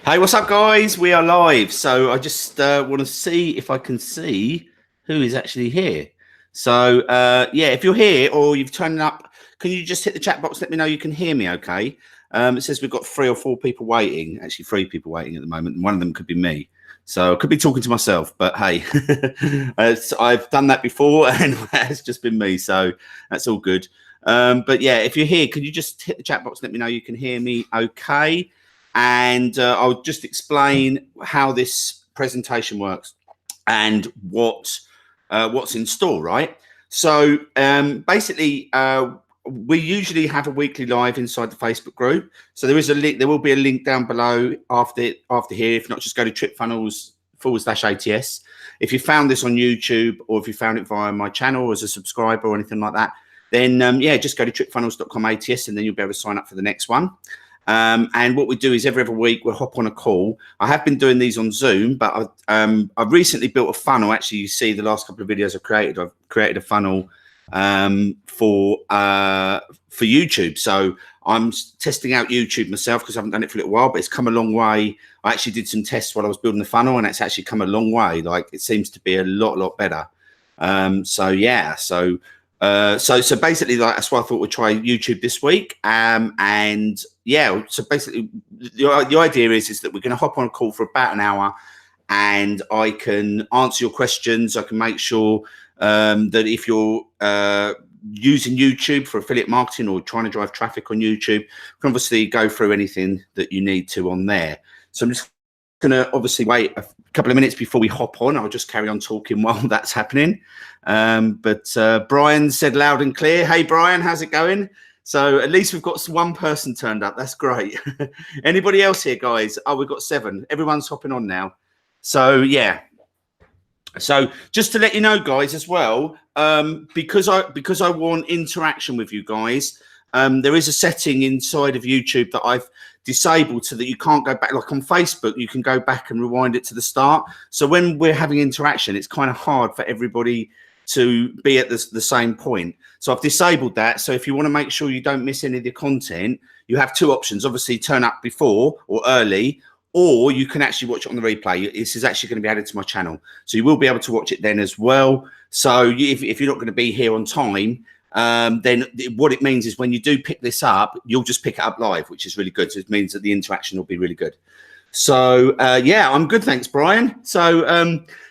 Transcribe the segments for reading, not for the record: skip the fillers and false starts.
Hey, what's up, guys? We are live. So I just want to see if I can see who is actually here. So yeah, if you're here or you've turned up, can you just hit the chat box? Let me know you can hear me. Okay. It says we've got 3 or 4 people waiting. Actually, 3 people waiting at the moment, and one of them could be me. So I could be talking to myself, but hey, I've done that before, and it's just been me. So that's all good. But yeah, if you're here, can you just hit the chat box? Let me know you can hear me. Okay. And I'll just explain how this presentation works and what's in store, right? So basically, we usually have a weekly live inside the Facebook group. So there is a link. There will be a link down below after here. If not, just go to TripFunnels/ATS. If you found this on YouTube or if you found it via my channel as a subscriber or anything like that, then yeah, just go to tripfunnels.com/ATS and then you'll be able to sign up for the next one. And what we do is every other week we'll hop on a call. I have been doing these on Zoom, but I've recently built a funnel. Actually, you see the last couple of videos I've created a funnel for YouTube. So I'm testing out YouTube myself because I haven't done it for a little while, but it's come a long way. I actually did some tests while I was building the funnel, and it's actually come a long way. Like, it seems to be a lot better. So yeah, so basically, like, that's why I thought we'd try YouTube this week. And yeah, so basically the idea is that we're going to hop on a call for about an hour, and I can answer your questions. I can make sure that if you're using YouTube for affiliate marketing or trying to drive traffic on YouTube, you can obviously go through anything that you need to on there. So I'm just going to obviously wait a couple of minutes before we hop on. I'll just carry on talking while that's happening. But Brian said loud and clear. Hey, Brian, how's it going? So at least we've got one person turned up. That's great. Anybody else here, guys? Oh, we've got 7. Everyone's hopping on now. So yeah. So just to let you know, guys, as well, because I want interaction with you guys, there is a setting inside of YouTube that I've disabled so that you can't go back. Like on Facebook, you can go back and rewind it to the start. So when we're having interaction, it's kind of hard for everybody to be at the same point. So I've disabled that. So if you want to make sure you don't miss any of the content, you have 2 options. Obviously, turn up before or early, or you can actually watch it on the replay. This is actually going to be added to my channel, so you will be able to watch it then as well. So if you're not going to be here on time, then what it means is when you do pick this up, you'll just pick it up live, which is really good. So it means that the interaction will be really good. So yeah, I'm good, thanks, Brian. So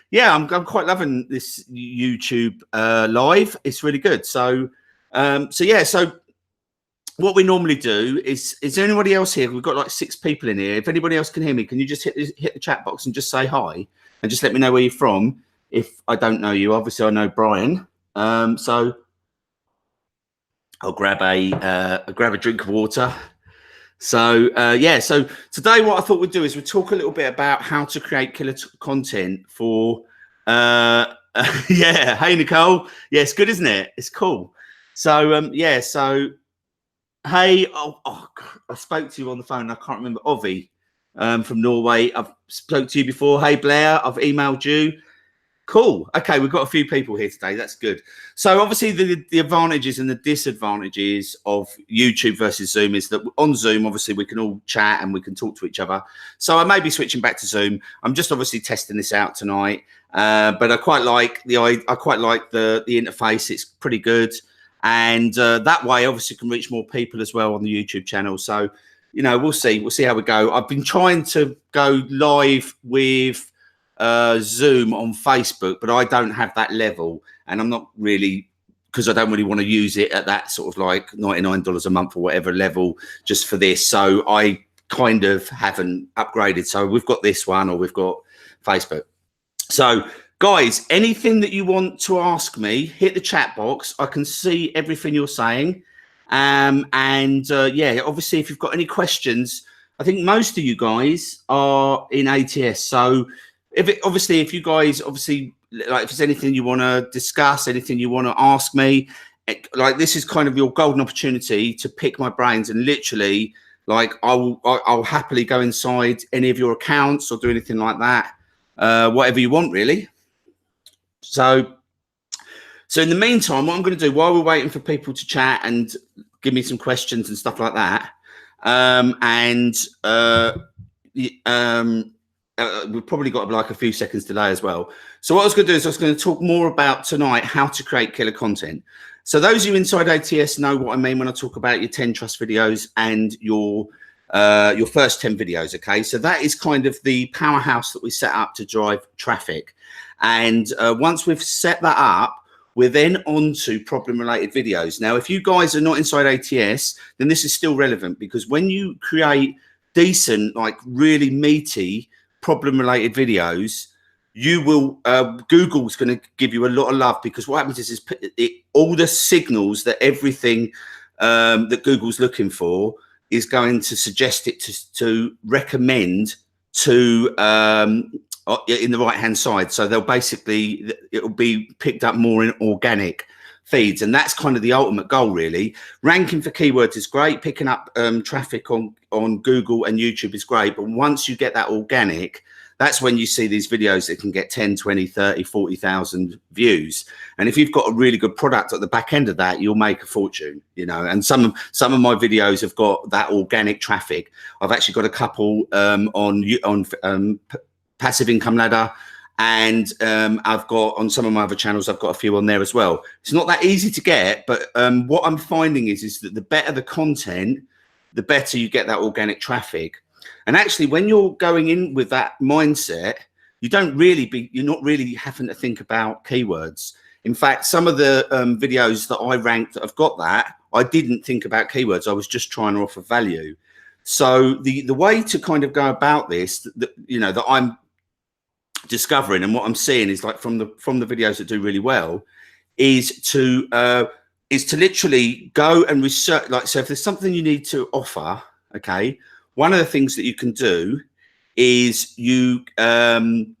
yeah, I'm quite loving this YouTube live. It's really good. So yeah, so what we normally do is there anybody else here? We've got like 6 people in here. If anybody else can hear me, can you just hit the chat box and just say hi and just let me know where you're from? If I don't know you, obviously I know Brian. So I'll grab a drink of water. So yeah, so today what I thought we'd do is we'd talk a little bit about how to create killer content for yeah. Hey, Nicole. Yeah, it's good, isn't it? It's cool. So yeah, so hey, I spoke to you on the phone. I can't remember. Ovi from Norway. I've spoke to you before. Hey, Blair, I've emailed you. Cool. Okay, we've got a few people here today. That's good. So obviously the advantages and the disadvantages of YouTube versus Zoom is that on Zoom, obviously we can all chat and we can talk to each other. So I may be switching back to Zoom. I'm just obviously testing this out tonight. But I quite like the interface. It's pretty good. And that way, obviously, can reach more people as well on the YouTube channel. So, you know, we'll see how we go. I've been trying to go live with Zoom on Facebook, but I don't have that level, and I'm not really, because I don't really want to use it at that sort of like $99 a month or whatever level just for this. So I kind of haven't upgraded. So we've got this one, or we've got Facebook. So guys, anything that you want to ask me, hit the chat box. I can see everything you're saying. Yeah, obviously, if you've got any questions, I think most of you guys are in ATS. So if you guys, obviously, like if there's anything you want to discuss, anything you want to ask me, like this is kind of your golden opportunity to pick my brains, and literally, like I'll happily go inside any of your accounts or do anything like that, whatever you want, really. So in the meantime, what I'm going to do while we're waiting for people to chat and give me some questions and stuff like that, we've probably got like a few seconds delay as well. So what I was going to do is I was going to talk more about tonight how to create killer content. So those of you inside ATS know what I mean when I talk about your 10 trust videos and your first 10 videos. Okay, so that is kind of the powerhouse that we set up to drive traffic. And once we've set that up, we're then on to problem related videos. Now, if you guys are not inside ATS, then this is still relevant, because when you create decent, like really meaty problem related videos, you will Google's going to give you a lot of love, because what happens is all the signals that everything that Google's looking for is going to suggest it to recommend to in the right hand side. So they'll basically, it'll be picked up more in organic feeds, and that's kind of the ultimate goal, really. Ranking for keywords is great, picking up traffic on Google and YouTube is great, but once you get that organic, that's when you see these videos that can get 10, 20, 30, 40,000 views. And if you've got a really good product at the back end of that, you'll make a fortune, you know. And some of my videos have got that organic traffic. I've actually got a couple on Passive Income Ladder, and I've got on some of my other channels, I've got a few on there as well. It's not that easy to get, but what I'm finding is that the better the content, the better you get that organic traffic. And actually, when you're going in with that mindset, you're not really having to think about keywords. In fact, some of the videos that I ranked that have got that, I didn't think about keywords. I was just trying to offer value. So the way to kind of go about this, that I'm discovering, and what I'm seeing is, like from the videos that do really well, is to literally go and research. Like, so if there's something you need to offer, okay, one of the things that you can do is you can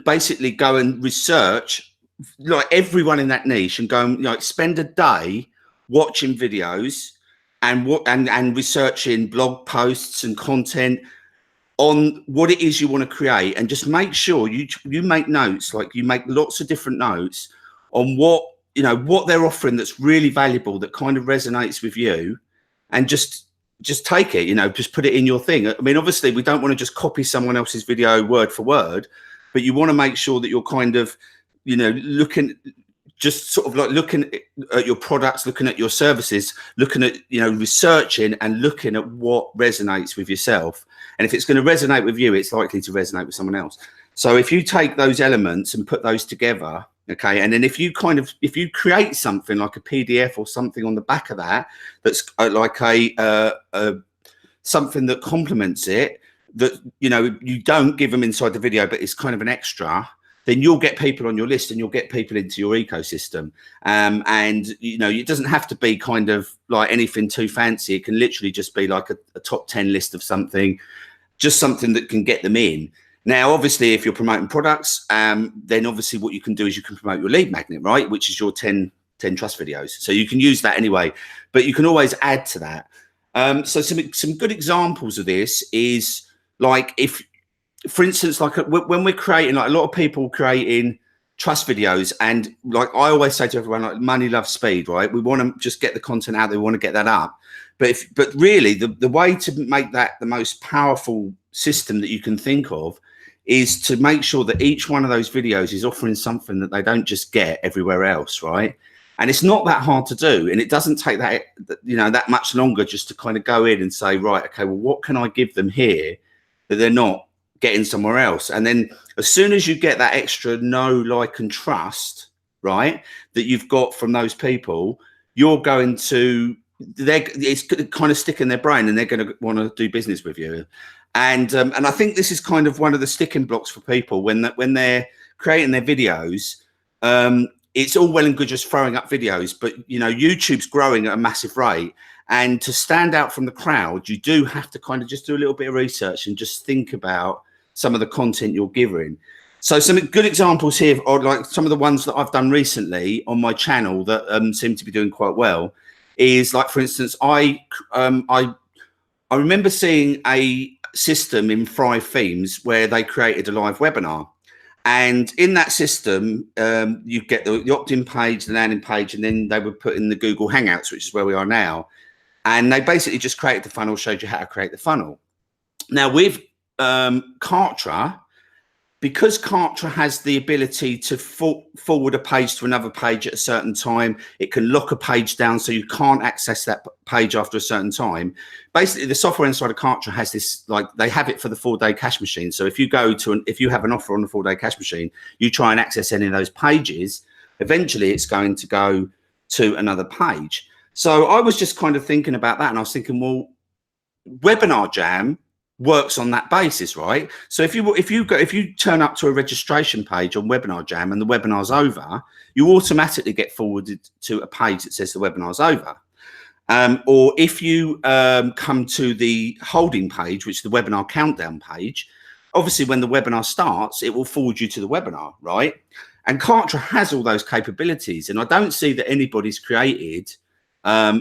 basically go and research like everyone in that niche, and go and like spend a day watching videos and researching blog posts and content on what it is you want to create, and just make sure you make notes. Like, you make lots of different notes on what they're offering that's really valuable, that kind of resonates with you, and just take it, just put it in your thing. I mean, obviously we don't want to just copy someone else's video word for word, but you want to make sure that you're kind of, looking at your products, looking at your services, looking at, researching and looking at what resonates with yourself. And if it's going to resonate with you, it's likely to resonate with someone else. So if you take those elements and put those together, okay, and then if you create something like a PDF or something on the back of that, that's like something that complements it, that you don't give them inside the video, but it's kind of an extra, then you'll get people on your list and you'll get people into your ecosystem. And it doesn't have to be kind of like anything too fancy. It can literally just be like a top 10 list of something, just something that can get them in. Now, obviously, if you're promoting products, then obviously what you can do is you can promote your lead magnet, right? Which is your 10 trust videos. So you can use that anyway, but you can always add to that. So some good examples of this is, like, if, for instance, like when we're creating, like a lot of people creating trust videos, and like I always say to everyone, like, money loves speed, right? We want to just get the content out there, we want to get that up. But really the way to make that the most powerful system that you can think of is to make sure that each one of those videos is offering something that they don't just get everywhere else, right? And it's not that hard to do, and it doesn't take that much longer just to kind of go in and say, right, okay, well, what can I give them here that they're not getting somewhere else? And then as soon as you get that extra know, like, and trust, right, that you've got from those people, you're going to, it's going to kind of stick in their brain, and they're going to want to do business with you. And I think this is kind of one of the sticking blocks for people when they're creating their videos. It's all well and good just throwing up videos, but YouTube's growing at a massive rate, and to stand out from the crowd, you do have to kind of just do a little bit of research and just think about some of the content you're giving. So some good examples here are like some of the ones that I've done recently on my channel that seem to be doing quite well. Is like, for instance, I remember seeing a system in Thrive Themes where they created a live webinar, and in that system you get the opt-in page, the landing page, and then they would put in the Google Hangouts, which is where we are now, and they basically just created the funnel, showed you how to create the funnel. Now with Kartra, because Kartra has the ability to forward a page to another page at a certain time, it can lock a page down so you can't access that page after a certain time. Basically, the software inside of Kartra has this, like, they have it for the 4-day cash machine. So if you go to if you have an offer on the 4-day cash machine, you try and access any of those pages, eventually it's going to go to another page. So I was just kind of thinking about that, and I was thinking, well, Webinar Jam works on that basis, right? So if you turn up to a registration page on Webinar Jam and the webinar's over, you automatically get forwarded to a page that says the webinar's over. Or if you come to the holding page, which is the webinar countdown page, obviously when the webinar starts, it will forward you to the webinar, right? And Kartra has all those capabilities, and I don't see that anybody's created a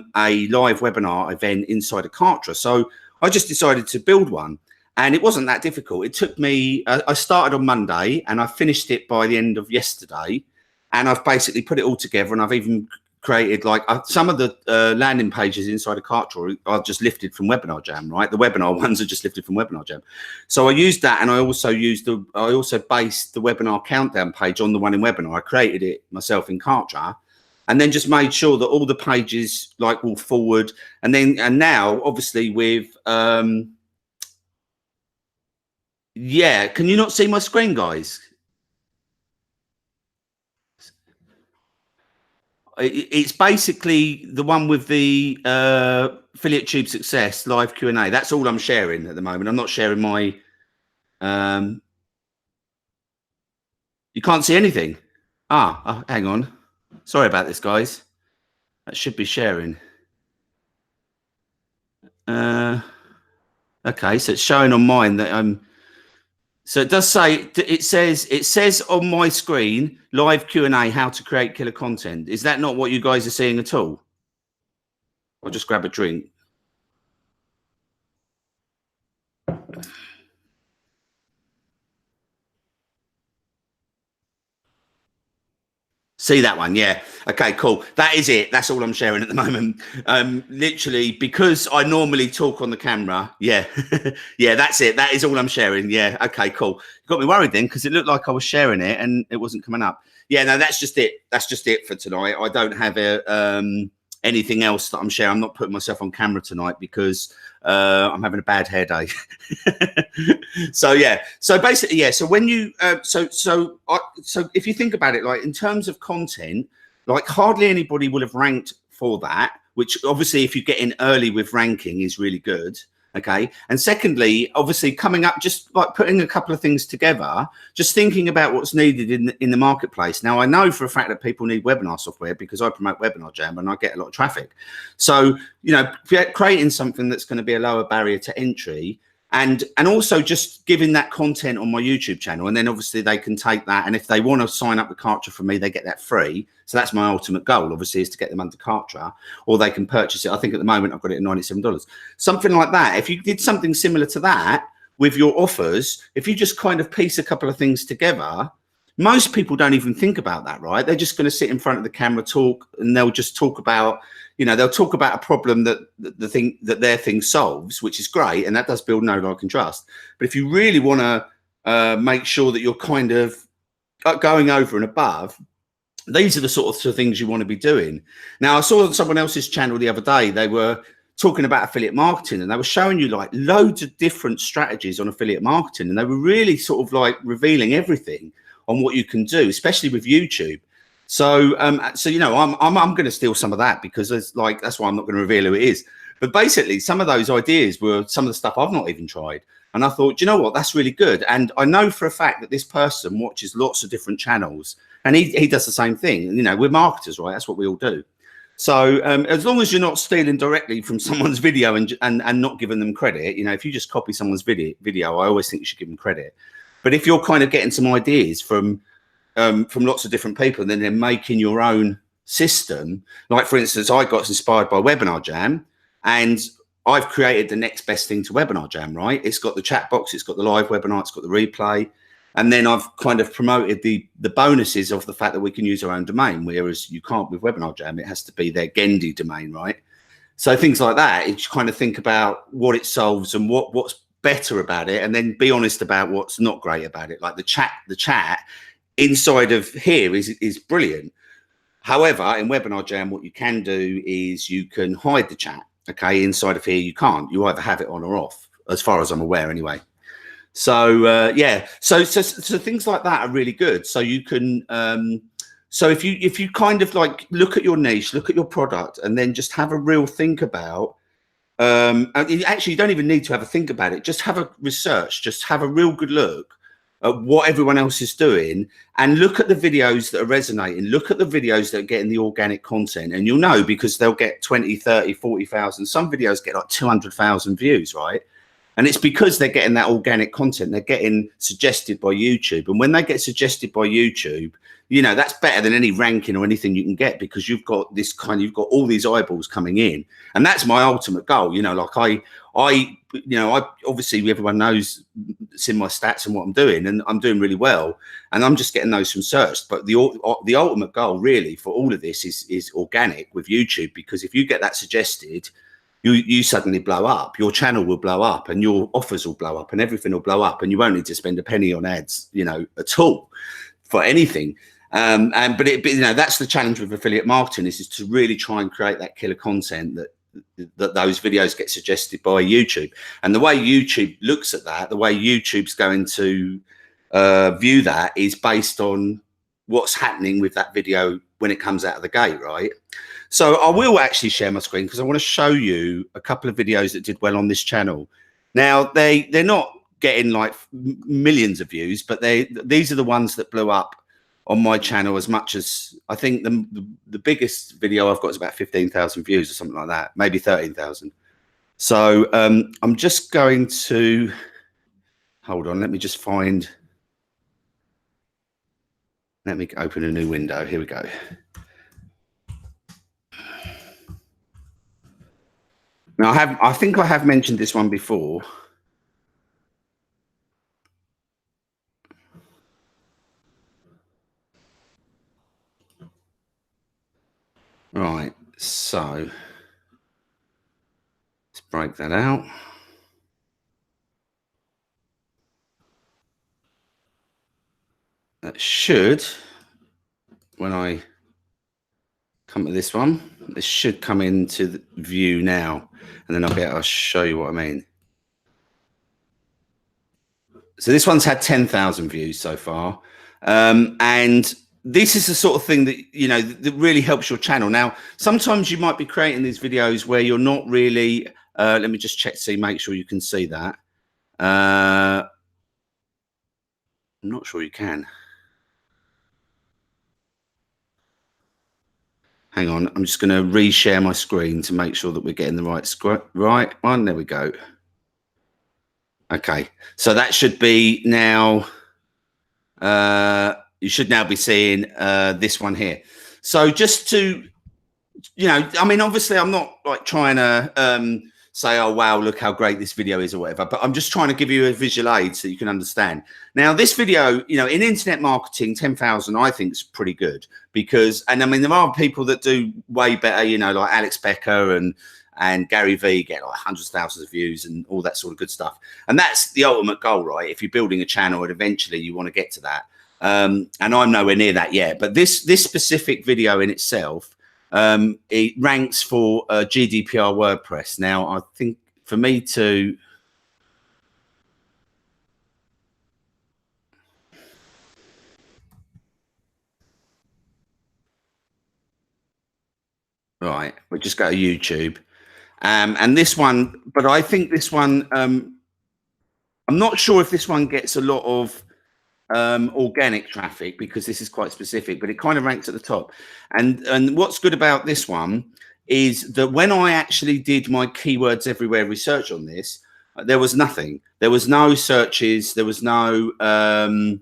live webinar event inside of Kartra. So I just decided to build one, and it wasn't that difficult. It took me, I started on Monday and I finished it by the end of yesterday, and I've basically put it all together, and I've even created like some of the landing pages inside of Kartra are just lifted from Webinar Jam, right? The webinar ones are just lifted from Webinar Jam. So I used that, and I also based the webinar countdown page on the one in Webinar. I created it myself in Kartra, and then just made sure that all the pages like will forward. And now obviously with yeah, can you not see my screen, guys? It's basically the one with the Affiliate Tube Success live Q&A. That's all I'm sharing at the moment. I'm not sharing my you can't see anything. Hang on, sorry about this, guys. That should be sharing. Okay, so it's showing on mine that I'm. So it does say, it says on my screen, live Q&A, how to create killer content. Is that not what you guys are seeing at all? I'll just grab a drink. See that one? Yeah. Okay, cool. That is it. That's all I'm sharing at the moment. Literally, because I normally talk on the camera. Yeah. Yeah, that's it. That is all I'm sharing. Yeah. Okay, cool. You got me worried then, because it looked like I was sharing it and it wasn't coming up. Yeah, no, that's just it. That's just it for tonight. I don't have anything else that I'm sharing. I'm not putting myself on camera tonight because I'm having a bad hair day. So yeah, so basically, yeah, so when you so if you think about it, like in terms of content, like hardly anybody will have ranked for that, which obviously if you get in early with ranking is really good. Okay. And secondly, obviously coming up, just like putting a couple of things together, just thinking about what's needed in the marketplace. Now, I know for a fact that people need webinar software because I promote Webinar Jam and I get a lot of traffic. So, you know, creating something that's going to be a lower barrier to entry, and also just giving that content on my YouTube channel. And then obviously they can take that, and if they want to sign up with Kartra from me, they get that free. So that's my ultimate goal, obviously, is to get them under Kartra, or they can purchase it. I think at the moment I've got it at $97, something like that. If you did something similar to that with your offers, if you just kind of piece a couple of things together, most people don't even think about that, right? They're just going to sit in front of the camera, talk, and they'll just talk about, you know, they'll talk about a problem that their thing solves, which is great, and that does build know, like, and trust. But if you really want to make sure that you're kind of going over and above, these are the sort of things you want to be doing. Now, I saw on someone else's channel the other day, they were talking about affiliate marketing, and they were showing you like loads of different strategies on affiliate marketing, and they were really sort of like revealing everything on what you can do, especially with YouTube. So, so you know, I'm going to steal some of that, because it's like, that's why I'm not going to reveal who it is. But basically, some of those ideas were some of the stuff I've not even tried. And I thought, you know what, that's really good. And I know for a fact that this person watches lots of different channels, and he does the same thing. You know, we're marketers, right? That's what we all do. So as long as you're not stealing directly from someone's video and not giving them credit, you know, if you just copy someone's video, I always think you should give them credit. But if you're kind of getting some ideas from lots of different people, and then they're making your own system, like for instance, I got inspired by Webinar Jam, and I've created the next best thing to Webinar Jam, right? It's got the chat box, it's got the live webinar, it's got the replay. And then I've kind of promoted the bonuses of the fact that we can use our own domain, whereas you can't with Webinar Jam. It has to be their Gendy domain, right? So things like that, you kind of think about what it solves and what's better about it, and then be honest about what's not great about it. Like the chat inside of here is brilliant. However, in Webinar Jam, what you can do is you can hide the chat. Okay, inside of here you can't. You either have it on or off, as far as I'm aware, anyway. So yeah, so things like that are really good. So you can so if you kind of like look at your niche, look at your product, and then just have a real think about and actually you don't even need to have a think about it, just have a research, just have a real good look at what everyone else is doing, and look at the videos that are resonating, look at the videos that are getting the organic content, and you'll know, because they'll get 20, 30, 40,000. Some videos get like 200,000 views, right? And it's because they're getting that organic content. They're getting suggested by YouTube. And when they get suggested by YouTube, you know, that's better than any ranking or anything you can get, because you've got this you've got all these eyeballs coming in. And that's my ultimate goal. You know, like I obviously everyone knows it's in my stats and what I'm doing, and I'm doing really well, and I'm just getting those from search. But the ultimate goal really for all of this is organic with YouTube, because if you get that suggested, you suddenly blow up, your channel will blow up, and your offers will blow up, and everything will blow up, and you won't need to spend a penny on ads, you know, at all for anything. But you know, that's the challenge with affiliate marketing, is to really try and create that killer content that those videos get suggested by YouTube. And the way YouTube looks at that, the way YouTube's going to view that, is based on what's happening with that video when it comes out of the gate, right? So I will actually share my screen, because I want to show you a couple of videos that did well on this channel. Now they're not getting like millions of views, but these are the ones that blew up on my channel as much as, I think the biggest video I've got is about 15,000 views or something like that, maybe 13,000. So I'm just going to, hold on, let me open a new window. Here we go. Now I think I have mentioned this one before. Right, so let's break that out. That should, when I come to this one, this should come into the view now, and then I'll show you what I mean. So this one's had 10,000 views so far, and this is the sort of thing that, you know, that really helps your channel. Now, sometimes you might be creating these videos where you're not really, let me just check, make sure you can see that. I'm not sure you can. Hang on, I'm just going to reshare my screen to make sure that we're getting the right one. There we go. Okay, so that should be now, you should now be seeing this one here. So just to, you know, I mean, obviously I'm not like trying to say, oh, wow, look how great this video is or whatever, but I'm just trying to give you a visual aid so you can understand. Now, this video, you know, in internet marketing, 10,000, I think is pretty good, because, and I mean, there are people that do way better, you know, like Alex Becker and Gary Vee get like hundreds of thousands of views and all that sort of good stuff. And that's the ultimate goal, right? If you're building a channel and eventually you want to get to that. And I'm nowhere near that yet, but this specific video in itself, it ranks for GDPR WordPress. Now, I think for me to, right, we'll just go to YouTube. And this one, but I think this one, I'm not sure if this one gets a lot of organic traffic, because this is quite specific, but it kind of ranks at the top. And what's good about this one is that when I actually did my keywords everywhere research on this, there was nothing. There was no searches. There was no and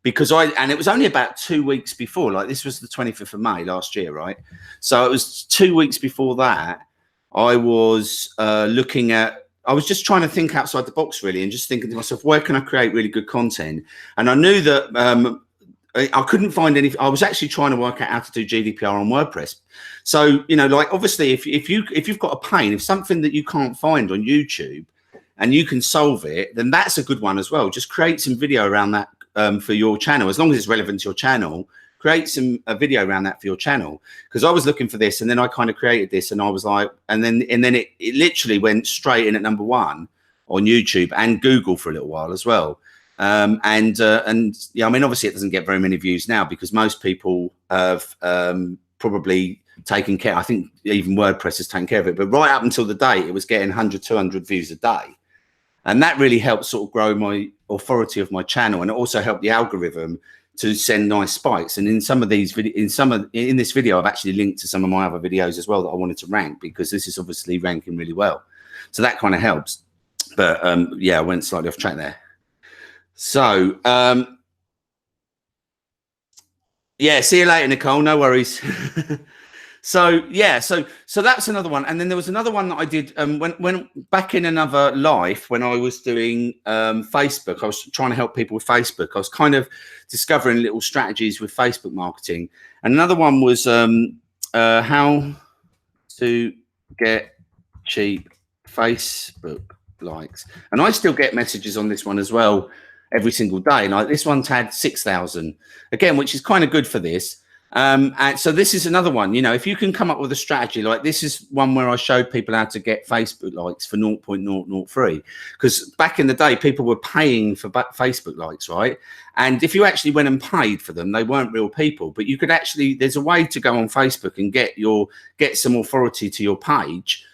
it was only about 2 weeks before. Like, this was the 25th of May last year, right? So it was 2 weeks before that. I was looking at, I was just trying to think outside the box, really, and just thinking to myself, where can I create really good content? And I knew that I couldn't find any. I was actually trying to work out how to do GDPR on WordPress. So, you know, like, obviously, if you've got a pain, if something that you can't find on YouTube, and you can solve it, then that's a good one as well. Just create some video around that for your channel, as long as it's relevant to your channel. Create a video around that for your channel, because I was looking for this, and then I kind of created this, and I was like, and then it literally went straight in at #1 on YouTube and Google for a little while as well. And yeah, I mean, obviously it doesn't get very many views now, because most people have probably taken care. I think even WordPress has taken care of it, but right up until the day, it was getting 100, 200 views a day. And that really helped sort of grow my authority of my channel, and it also helped the algorithm to send nice spikes. And in some of these in this video, I've actually linked to some of my other videos as well that I wanted to rank, because this is obviously ranking really well. So that kind of helps. But yeah, I went slightly off track there. So yeah, see you later, Nicole. No worries. So yeah, so that's another one. And then there was another one that I did when back in another life, when I was doing Facebook. I was trying to help people with Facebook. I was kind of discovering little strategies with Facebook marketing. And another one was how to get cheap Facebook likes. And I still get messages on this one as well every single day. Like this one's had 6,000 again, which is kind of good for this. And so this is another one, you know, if you can come up with a strategy, like this is one where I showed people how to get Facebook likes for 0.003, because back in the day, people were paying for Facebook likes, right? And if you actually went and paid for them, they weren't real people, but you could actually, there's a way to go on Facebook and get some authority to your page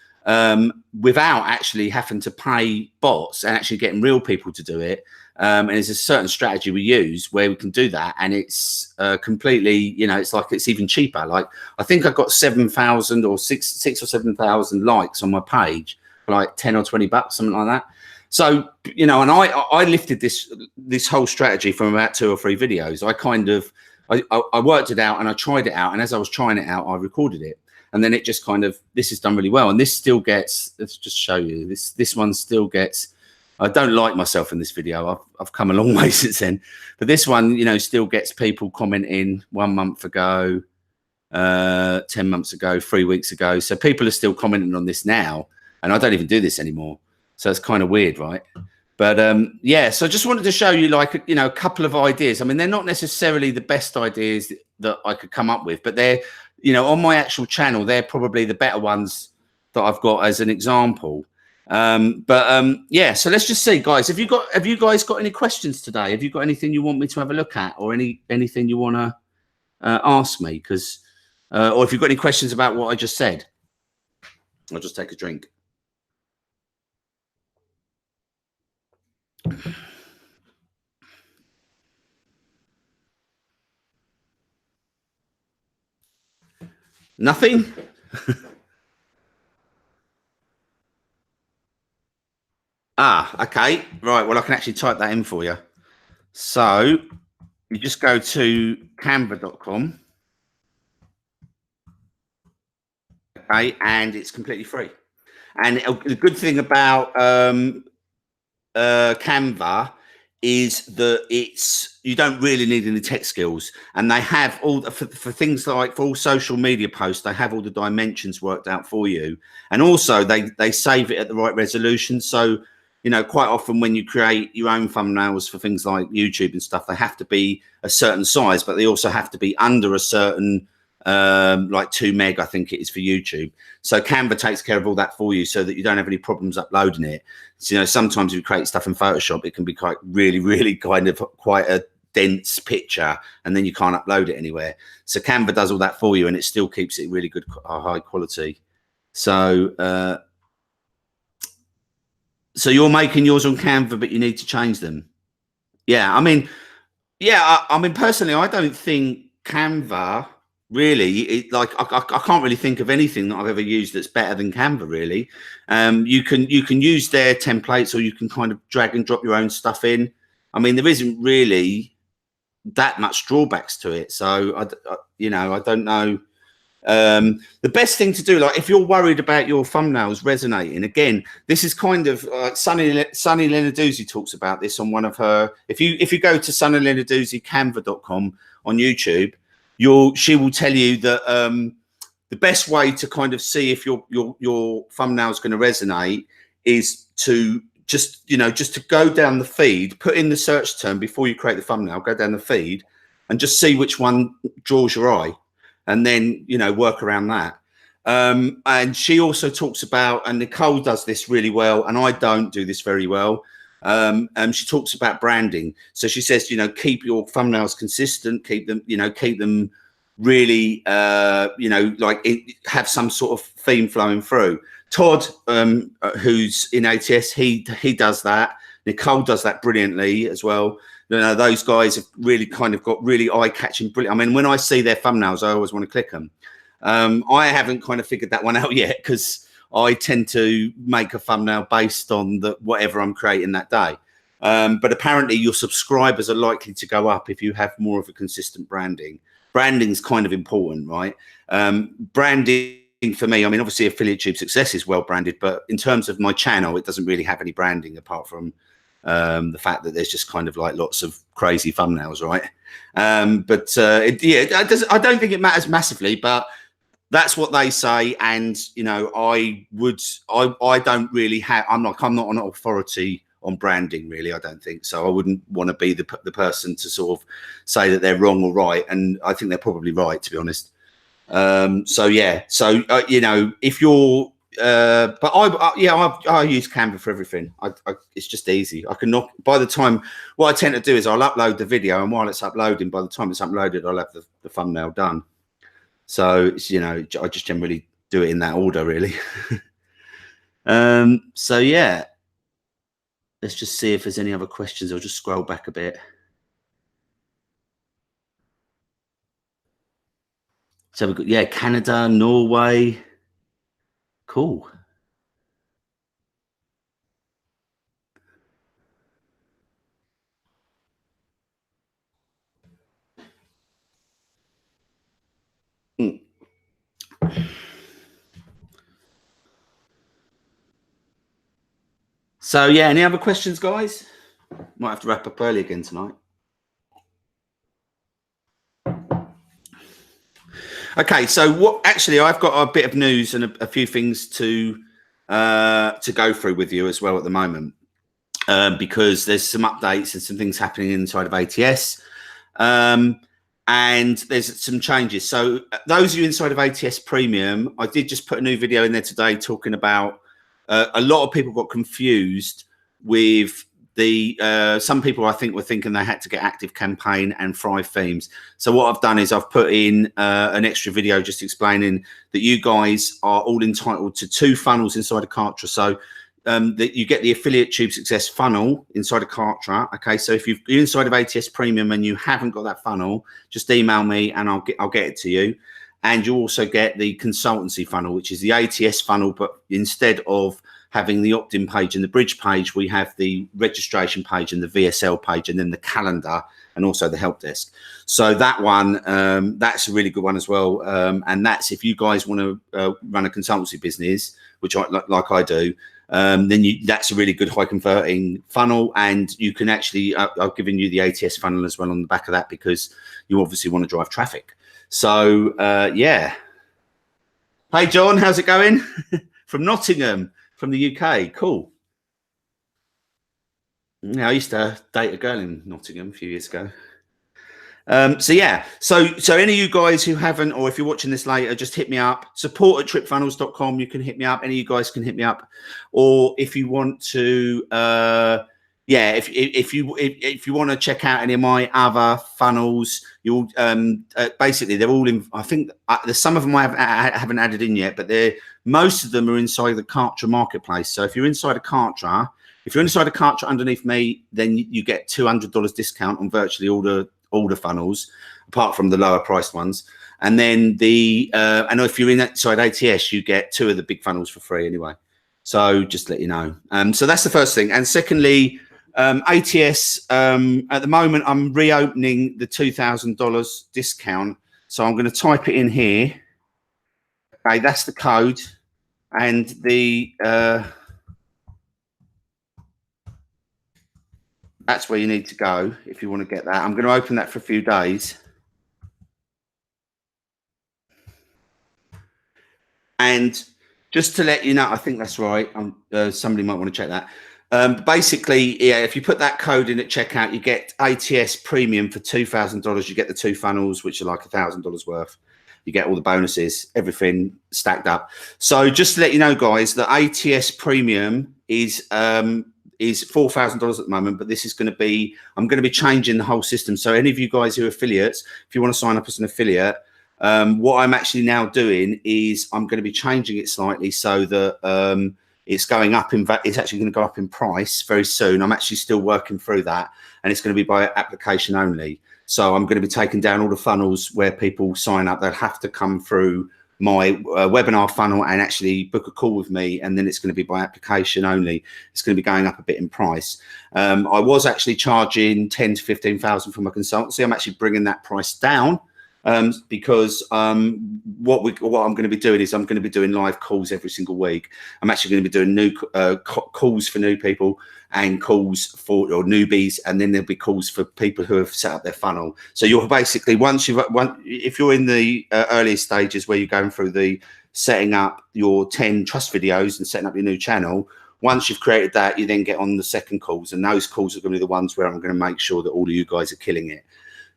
without actually having to pay bots and actually getting real people to do it. And there's a certain strategy we use where we can do that, and it's completely, you know, it's like it's even cheaper. Like I think I got 7,000 or 6 or 7,000 likes on my page for like 10 or 20 bucks, something like that. So, you know, and I lifted this whole strategy from about 2 or 3 videos. I kind of I worked it out and I tried it out, and as I was trying it out, I recorded it, and then it just kind of, this is done really well. And this still gets, let's just show you, this one still gets, I don't like myself in this video. I've come a long way since then, but this one, you know, still gets people commenting 1 month ago, 10 months ago, 3 weeks ago. So people are still commenting on this now, and I don't even do this anymore. So it's kind of weird, right? But yeah, so I just wanted to show you, like, you know, a couple of ideas. I mean, they're not necessarily the best ideas that I could come up with, but they're, you know, on my actual channel, they're probably the better ones that I've got as an example. Yeah, so let's just see, guys. Have you guys got any questions today? Have you got anything you want me to have a look at, or anything you want to ask me? Because or if you've got any questions about what I just said, I'll just take a drink. Nothing. Ah, okay. Right. Well, I can actually type that in for you. So you just go to canva.com. Okay. And it's completely free. And the good thing about Canva is that you don't really need any tech skills, and they have all for things like for all social media posts, they have all the dimensions worked out for you, and also they save it at the right resolution. So, you know, quite often when you create your own thumbnails for things like YouTube and stuff, they have to be a certain size, but they also have to be under a certain like 2 meg, I think it is for YouTube. So Canva takes care of all that for you, so that you don't have any problems uploading it. So, you know, sometimes if you create stuff in Photoshop, it can be really kind of quite a dense picture, and then you can't upload it anywhere. So Canva does all that for you, and it still keeps it really good, high quality. So so you're making yours on Canva, but you need to change them. Yeah, I mean, yeah, I mean, personally, I don't think Canva really, like I can't really think of anything that I've ever used that's better than Canva, really. You can use their templates, or you can kind of drag and drop your own stuff in. I mean, there isn't really that much drawbacks to it. So you know, I don't know. The best thing to do, like if you're worried about your thumbnails resonating, again, this is kind of Sunny Lenarduzzi talks about this on one of her. If you go to Sunny Lenarduzzi canva.com on YouTube, she will tell you that the best way to kind of see if your thumbnail is going to resonate is to just, you know, just to go down the feed, put in the search term before you create the thumbnail, go down the feed and just see which one draws your eye, and then, you know, work around that. And she also talks about, and Nicole does this really well, and I don't do this very well. She talks about branding. So she says, you know, keep your thumbnails consistent, keep them, you know, keep them really, you know, like have some sort of theme flowing through. Todd, who's in ATS, he does that. Nicole does that brilliantly as well. You know, those guys have really kind of got really eye-catching, brilliant. I mean, when I see their thumbnails, I always want to click them. I haven't kind of figured that one out yet, because I tend to make a thumbnail based on whatever I'm creating that day. But apparently your subscribers are likely to go up if you have more of a consistent branding. Branding is kind of important, right? Branding for me, I mean, obviously Affiliate Tube Success is well branded, but in terms of my channel, it doesn't really have any branding apart from the fact that there's just kind of like lots of crazy thumbnails, right? I don't think it matters massively, but that's what they say. And, you know, I don't really have, I'm not an authority on branding, really. I don't think so. I wouldn't want to be the person to sort of say that they're wrong or right. And I think they're probably right, to be honest. You know, if you're, but I use Canva for everything. It's just easy. I can knock, by the time, what I tend to do is I'll upload the video, and while it's uploading, by the time it's uploaded, I'll have the thumbnail done. So it's, you know, I just generally do it in that order, really. So yeah, let's just see if there's any other questions. I'll just scroll back a bit. So we've got, yeah, Canada, Norway. Cool. Mm. So yeah, any other questions, guys? Might have to wrap up early again tonight. Okay, so what? Actually, I've got a bit of news and a few things to go through with you as well at the moment, because there's some updates and some things happening inside of ATS, and there's some changes. So those of you inside of ATS Premium, I did just put a new video in there today talking about a lot of people got confused with some people, I think, were thinking they had to get Active Campaign and Thrive themes. So what I've done is I've put in an extra video just explaining that you guys are all entitled to 2 funnels inside of Kartra. So that you get the Affiliate Tube Success funnel inside of Kartra. Okay, so if you're inside of ATS Premium and you haven't got that funnel, just email me and I'll get it to you. And you also get the consultancy funnel, which is the ATS funnel, but instead of having the opt-in page and the bridge page, we have the registration page and the VSL page, and then the calendar and also the help desk. So that one, that's a really good one as well. And that's if you guys want to run a consultancy business, which like I do, then that's a really good high converting funnel. And you can actually, I've given you the ATS funnel as well on the back of that, because you obviously want to drive traffic. So yeah. Hey John, how's it going? From Nottingham, from the UK. Cool. Yeah, I used to date a girl in Nottingham a few years ago. So yeah, so any of you guys who haven't, or if you're watching this later, just hit me up. support@tripfunnels.com. You can hit me up. Any of you guys can hit me up. Or if you want to, yeah, if you want to check out any of my other funnels, you'll basically they're all in. I think there's some of them I haven't added in yet, but most of them are inside the Kartra marketplace. So if you're inside a Kartra, if you're inside a Kartra underneath me, then you get $200 discount on virtually all the funnels, apart from the lower priced ones. And then and if you're inside ATS, you get 2 of the big funnels for free anyway. So just to let you know. So that's the first thing. And secondly, ATS, at the moment, I'm reopening the $2,000 discount. So I'm going to type it in here. Okay, that's the code. And that's where you need to go if you want to get that. I'm going to open that for a few days. And just to let you know, I think that's right. Somebody might want to check that. Basically, yeah, if you put that code in at checkout, you get ATS premium for $2,000. You get the 2 funnels, which are like $1,000 worth. You get all the bonuses, everything stacked up. So just to let you know, guys, the ATS premium is $4,000 at the moment, but this is going to be, I'm going to be changing the whole system. So any of you guys who are affiliates, if you want to sign up as an affiliate, what I'm actually now doing is I'm going to be changing it slightly so that it's going up in it's actually going to go up in price very soon. I'm actually still working through that, and it's going to be by application only. So I'm going to be taking down all the funnels where people sign up. They'll have to come through my webinar funnel and actually book a call with me, and then it's going to be by application only. It's going to be going up a bit in price. I was actually charging 10 to 15,000 for my consultancy. I'm actually bringing that price down. Because what I'm going to be doing is I'm going to be doing live calls every single week. I'm actually going to be doing new calls for new people and calls for newbies, and then there'll be calls for people who have set up their funnel. So you're basically if you're in the earlier stages where you're going through the setting up your 10 trust videos and setting up your new channel. Once you've created that, you then get on the second calls, and those calls are going to be the ones where I'm going to make sure that all of you guys are killing it.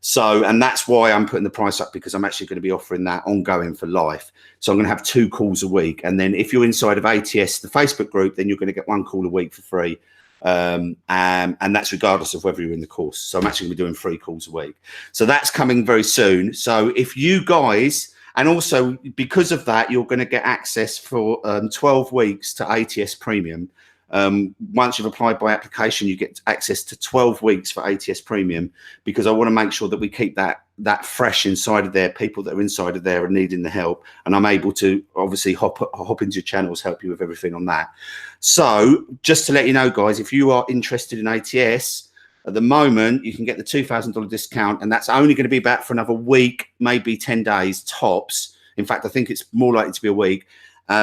So, and that's why I'm putting the price up, because I'm actually going to be offering that ongoing for life. So I'm going to have 2 calls a week. And then if you're inside of ATS, the Facebook group, then you're going to get 1 call a week for free. And that's regardless of whether you're in the course. So I'm actually going to be doing 3 calls a week. So that's coming very soon. So if you guys, and also because of that, you're going to get access for 12 weeks to ATS Premium. Once you've applied by application, you get access to 12 weeks for ATS Premium, because I want to make sure that we keep that fresh inside of there. People that are inside of there are needing the help, and I'm able to obviously hop into your channels, help you with everything on that. So just to let you know, guys, if you are interested in ATS at the moment, you can get the $2,000 discount, and that's only going to be back for another week, maybe 10 days tops. In fact, I think it's more likely to be a week.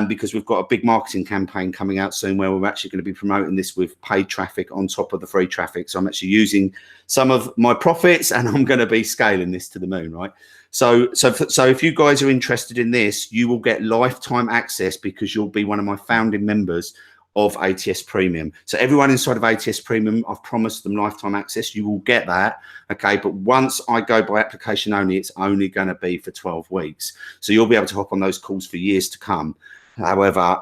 Because we've got a big marketing campaign coming out soon where we're actually going to be promoting this with paid traffic on top of the free traffic. So I'm actually using some of my profits, and I'm going to be scaling this to the moon, right? So if you guys are interested in this, you will get lifetime access, because you'll be one of my founding members of ATS Premium. So everyone inside of ATS Premium, I've promised them lifetime access. You will get that, okay? But once I go by application only, it's only going to be for 12 weeks. So you'll be able to hop on those calls for years to come. However,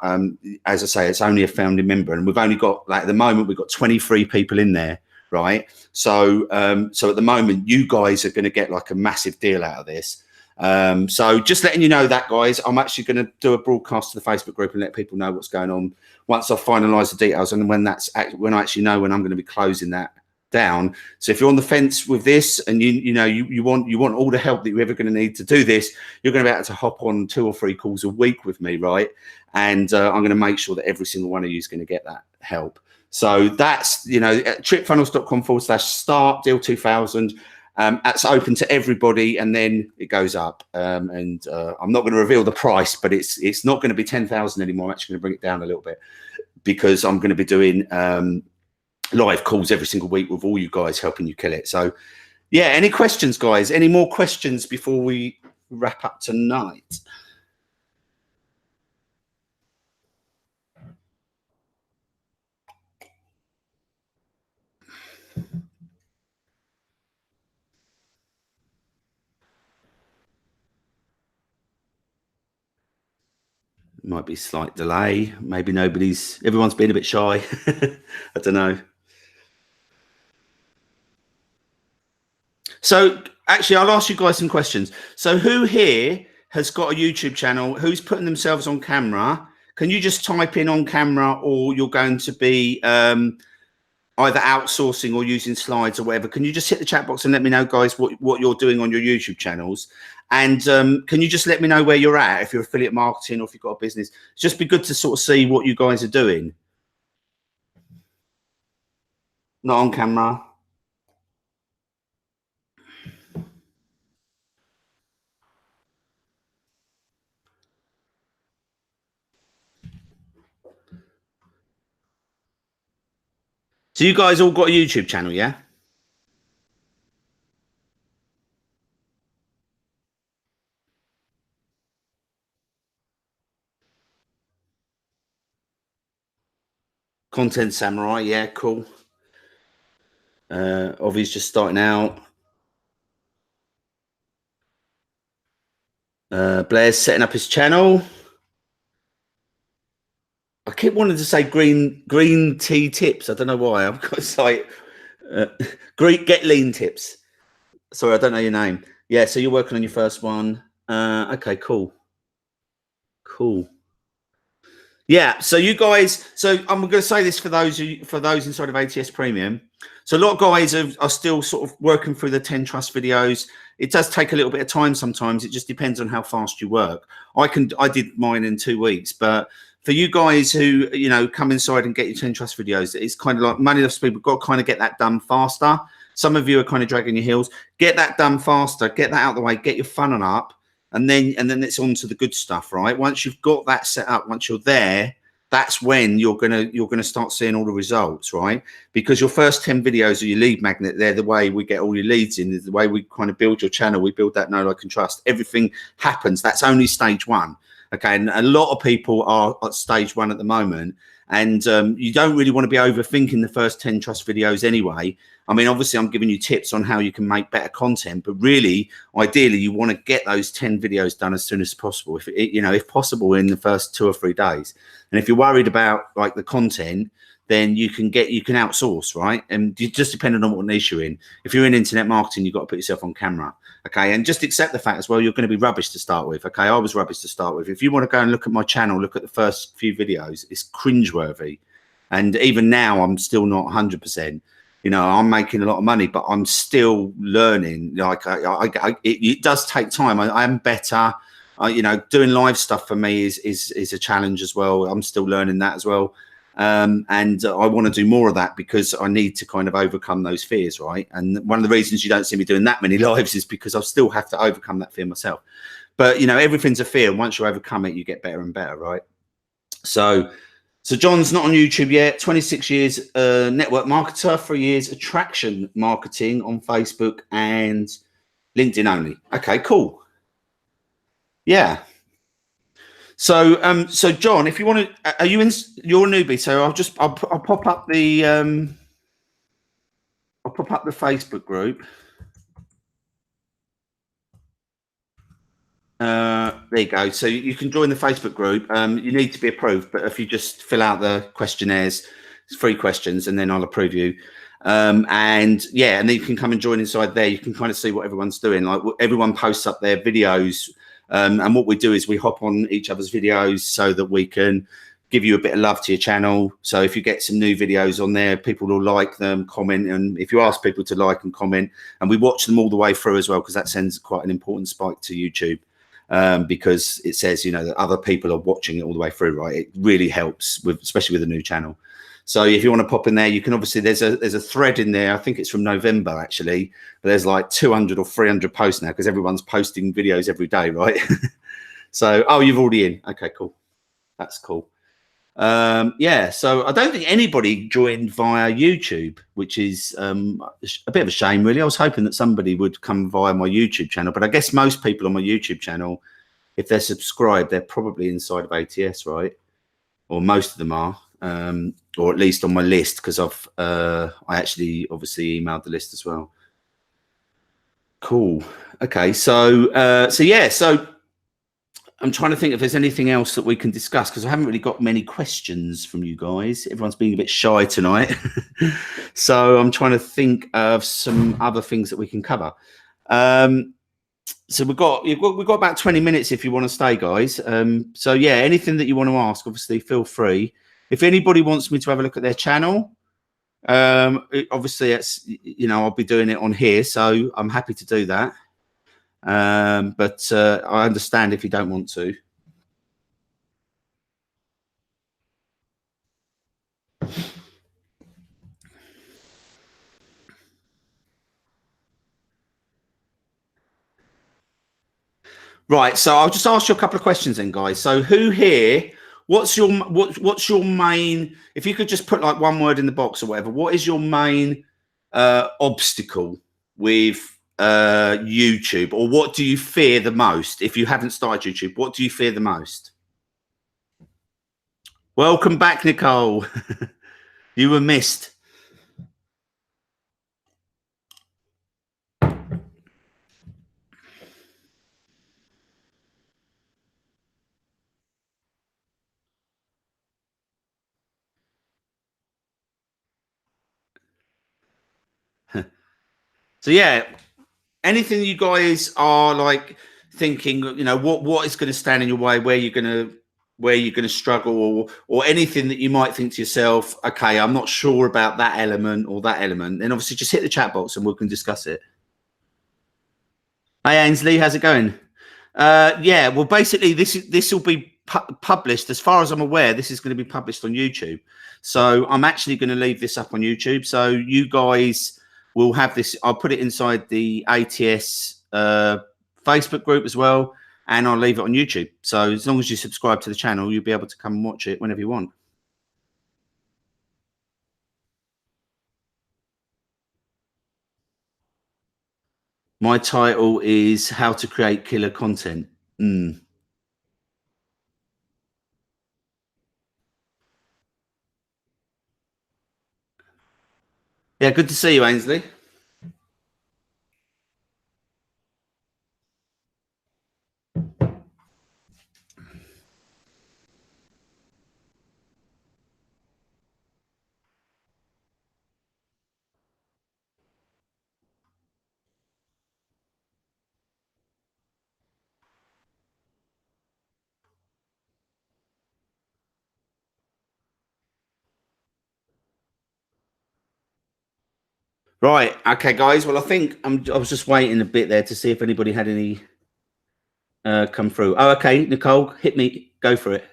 as I say, it's only a founding member, and we've only got, like, at the moment, we've got 23 people in there, right? So so at the moment, you guys are going to get like a massive deal out of this. So just letting you know that, guys, I'm actually going to do a broadcast to the Facebook group and let people know what's going on once I finalize the details, and when I actually know when I'm going to be closing that down. So if you're on the fence with this, and you want all the help that you're ever going to need to do this, you're going to be able to hop on 2 or 3 calls a week with me, right? And I'm going to make sure that every single one of you is going to get that help. So that's, at tripfunnels.com/start deal 2000. That's open to everybody, and then it goes up. I'm not going to reveal the price, but it's not going to be 10,000 anymore. I'm actually going to bring it down a little bit, because I'm going to be doing live calls every single week with all you guys, helping you kill it. So yeah, any questions, guys? Any more questions before we wrap up tonight? Might be a slight delay. Maybe everyone's been a bit shy. I don't know. So actually, I'll ask you guys some questions. So who here has got a YouTube channel? Who's putting themselves on camera? Can you just type in on camera, or you're going to be either outsourcing or using slides or whatever? Can you just hit the chat box and let me know, guys, what you're doing on your YouTube channels? And can you just let me know where you're at, if you're affiliate marketing or if you've got a business? It's just be good to sort of see what you guys are doing. Not on camera. So you guys all got a YouTube channel, yeah? Content Samurai, yeah, cool. Obviously just starting out. Blair's setting up his channel. I keep wanting to say green tea tips. I don't know why. I've got to say get lean tips. Sorry, I don't know your name. Yeah, so you're working on your first one. Okay, cool. Cool. Yeah, so you guys, so I'm going to say this for those inside of ATS Premium. So a lot of guys are still sort of working through the 10 trust videos. It does take a little bit of time sometimes. It just depends on how fast you work. I did mine in 2 weeks, but for you guys who, you know, come inside and get your 10 trust videos, it's kind of like many of people got to kind of get that done faster. Some of you are kind of dragging your heels. Get that done faster, get that out of the way, get your funnel up. And then it's on to the good stuff, right? Once you've got that set up, once you're there, that's when you're gonna start seeing all the results, right? Because your first 10 videos are your lead magnet. They're the way we get all your leads in. The way we kind of build your channel. We build that know, like, and trust. Everything happens. That's only stage one. Okay, and a lot of people are at stage one at the moment, and you don't really want to be overthinking the first 10 trust videos anyway. I mean, obviously, I'm giving you tips on how you can make better content, but really, ideally, you want to get those 10 videos done as soon as possible. If possible, in the first 2 or 3 days. And if you're worried about like the content, then you can outsource, right? And you just depending on what niche you're in. If you're in internet marketing, you've got to put yourself on camera, okay? And just accept the fact as well, you're going to be rubbish to start with, okay? I was rubbish to start with. If you want to go and look at my channel, look at the first few videos, it's cringeworthy. And even now, I'm still not 100%. You know, I'm making a lot of money, but I'm still learning. Like it does take time. I am better. You know, doing live stuff for me is a challenge as well. I'm still learning that as well. And I want to do more of that because I need to kind of overcome those fears, right? And one of the reasons you don't see me doing that many lives is because I still have to overcome that fear myself. But, you know, everything's a fear. And once you overcome it, you get better and better, right? So John's not on YouTube yet. 26 years network marketer, 3 years attraction marketing on Facebook and LinkedIn only. Okay, cool. Yeah. So John, if you want to, you're a newbie. So I'll pop up the Facebook group. There you go. So you can join the Facebook group. You need to be approved, but if you just fill out the questionnaires, it's 3 questions, and then I'll approve you. And yeah, and then you can come and join inside there. You can kind of see what everyone's doing. Like everyone posts up their videos. And what we do is we hop on each other's videos so that we can give you a bit of love to your channel. So if you get some new videos on there, people will like them, comment. And if you ask people to like and comment, and we watch them all the way through as well, because that sends quite an important spike to YouTube. Because it says, you know, that other people are watching it all the way through, right? It really helps with, especially with a new channel. So if you want to pop in there, you can obviously, there's a thread in there. I think it's from November actually, but there's like 200 or 300 posts now because everyone's posting videos every day, right? So, oh, you've already in. Okay, cool. That's cool. Yeah, so I don't think anybody joined via YouTube, which is a bit of a shame, really. I was hoping that somebody would come via my YouTube channel, but I guess most people on my YouTube channel, if they're subscribed, they're probably inside of ATS, right? Or most of them are. Or at least on my list, because I actually obviously emailed the list as well. Cool. Okay, so yeah, so I'm trying to think if there's anything else that we can discuss, because I haven't really got many questions from you guys. Everyone's being a bit shy tonight. So I'm trying to think of some other things that we can cover. So we've got about 20 minutes if you want to stay, guys. So yeah, anything that you want to ask, obviously feel free. If anybody wants me to have a look at their channel, obviously it's, you know, I'll be doing it on here, so I'm happy to do that. But I understand if you don't want to. Right, so I'll just ask you a couple of questions then, guys. So who here, what's your main, if you could just put like one word in the box or whatever, what is your main obstacle with YouTube, or what do you fear the most? If you haven't started YouTube, what do you fear the most? Welcome back, Nicole. You were missed. So yeah, anything you guys are like thinking, what is going to stand in your way, where you're gonna struggle, or anything that you might think to yourself, okay, I'm not sure about that element or that element, then obviously just hit the chat box and we can discuss it. Hey Ainsley, how's it going? Yeah, well, basically, this will be published. As far as I'm aware, this is going to be published on YouTube. So I'm actually going to leave this up on YouTube. So you guys will have this. I'll put it inside the ATS Facebook group as well, and I'll leave it on YouTube. So as long as you subscribe to the channel, you'll be able to come and watch it whenever you want. My title is How to Create Killer Content. Mm. Yeah, good to see you, Ainsley. Right. Okay, guys. Well, I think I was just waiting a bit there to see if anybody had any come through. Oh, okay, Nicole, hit me. Go for it.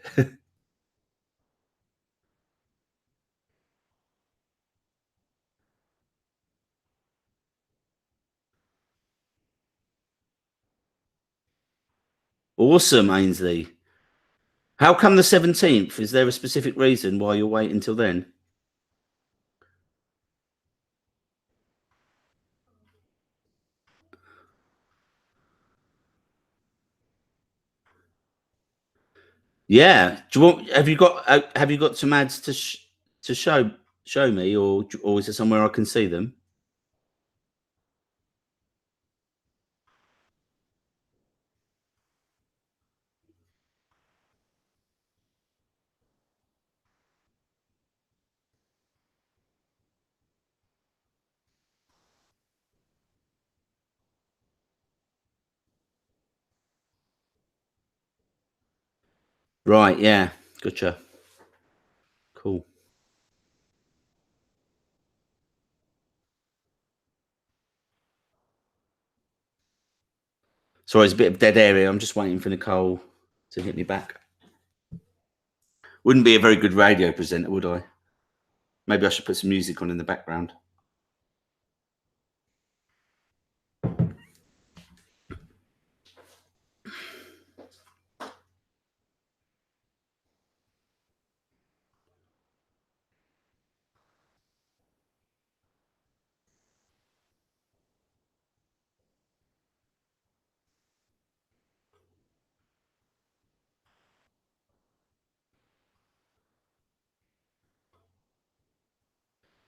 Awesome, Ainsley. How come the 17th? Is there a specific reason why you're waiting until then? Yeah. Do you want? Have you got some ads to show me, or is there somewhere I can see them? Right. Yeah. Gotcha. Cool. Sorry, it's a bit of dead area. I'm just waiting for Nicole to hit me back. Wouldn't be a very good radio presenter, would I? Maybe I should put some music on in the background.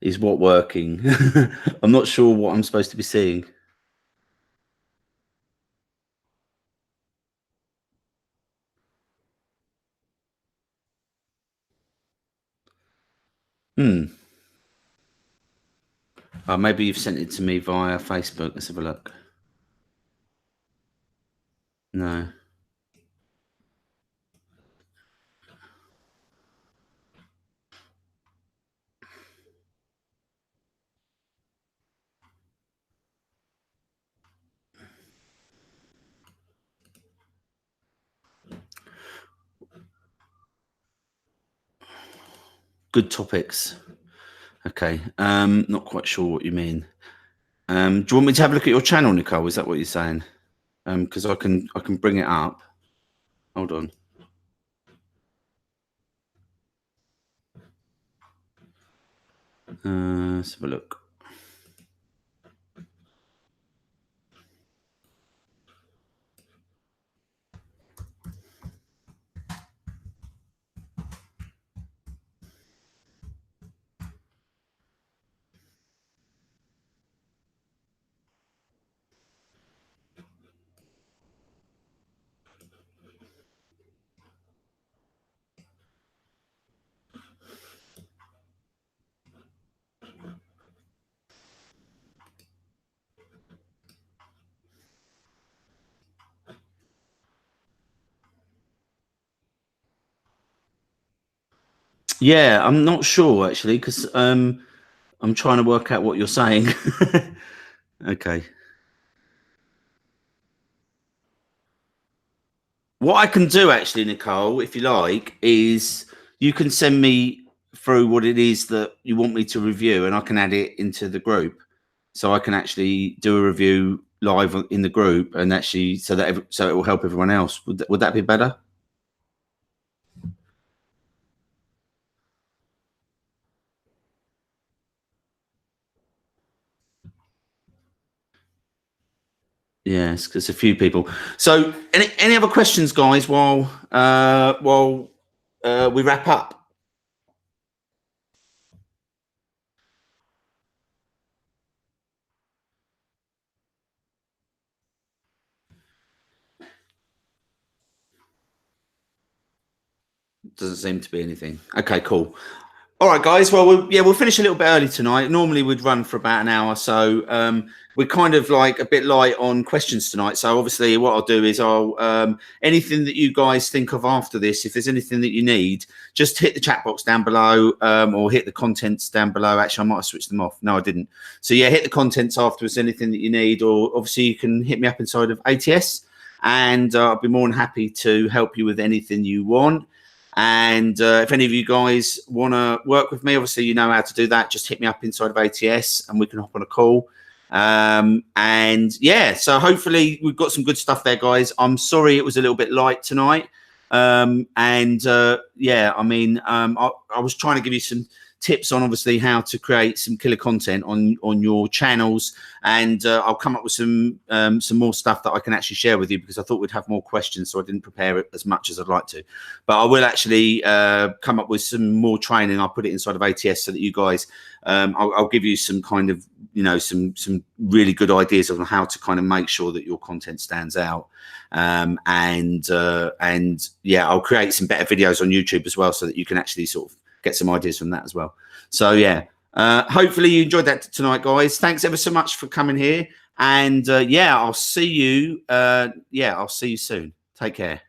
Is what working? I'm not sure what I'm supposed to be seeing. Hmm. Maybe you've sent it to me via Facebook. Let's have a look. No. Good topics. Okay. Not quite sure what you mean. Do you want me to have a look at your channel, Nicole? Is that what you're saying? Because I can bring it up. Hold on. Let's have a look. Yeah, I'm not sure actually because I'm trying to work out what you're saying. Okay. What I can do actually, Nicole, if you like, is you can send me through what it is that you want me to review, and I can add it into the group, so I can actually do a review live in the group, and actually so that so it will help everyone else. Would that be better? Yes, because a few people. So, any other questions, guys? While we wrap up. Doesn't seem to be anything. Okay, cool. All right, guys. Well, we'll finish a little bit early tonight. Normally, we'd run for about an hour, so we're kind of like a bit light on questions tonight. So, obviously, what I'll do is I'll anything that you guys think of after this, if there's anything that you need, just hit the chat box down below or hit the contents down below. Actually, I might have switched them off. No, I didn't. So, yeah, hit the contents afterwards. Anything that you need, or obviously, you can hit me up inside of ATS, and I'll be more than happy to help you with anything you want. And if any of you guys want to work with me, obviously you know how to do that. Just hit me up inside of ATS and we can hop on a call. And yeah, so hopefully we've got some good stuff there, guys. I'm sorry it was a little bit light tonight. Yeah, I mean, I was trying to give you some tips on obviously how to create some killer content on your channels, and I'll come up with some more stuff that I can actually share with you, because I thought we'd have more questions, so I didn't prepare it as much as I'd like to. But I will actually come up with some more training. I'll put it inside of ATS so that you guys, I'll give you some kind of, you know, some really good ideas on how to kind of make sure that your content stands out. And yeah, I'll create some better videos on YouTube as well, so that you can actually sort of get some ideas from that as well. So yeah, hopefully you enjoyed that tonight, guys. Thanks ever so much for coming here, and yeah, I'll see you. Yeah, I'll see you soon. Take care.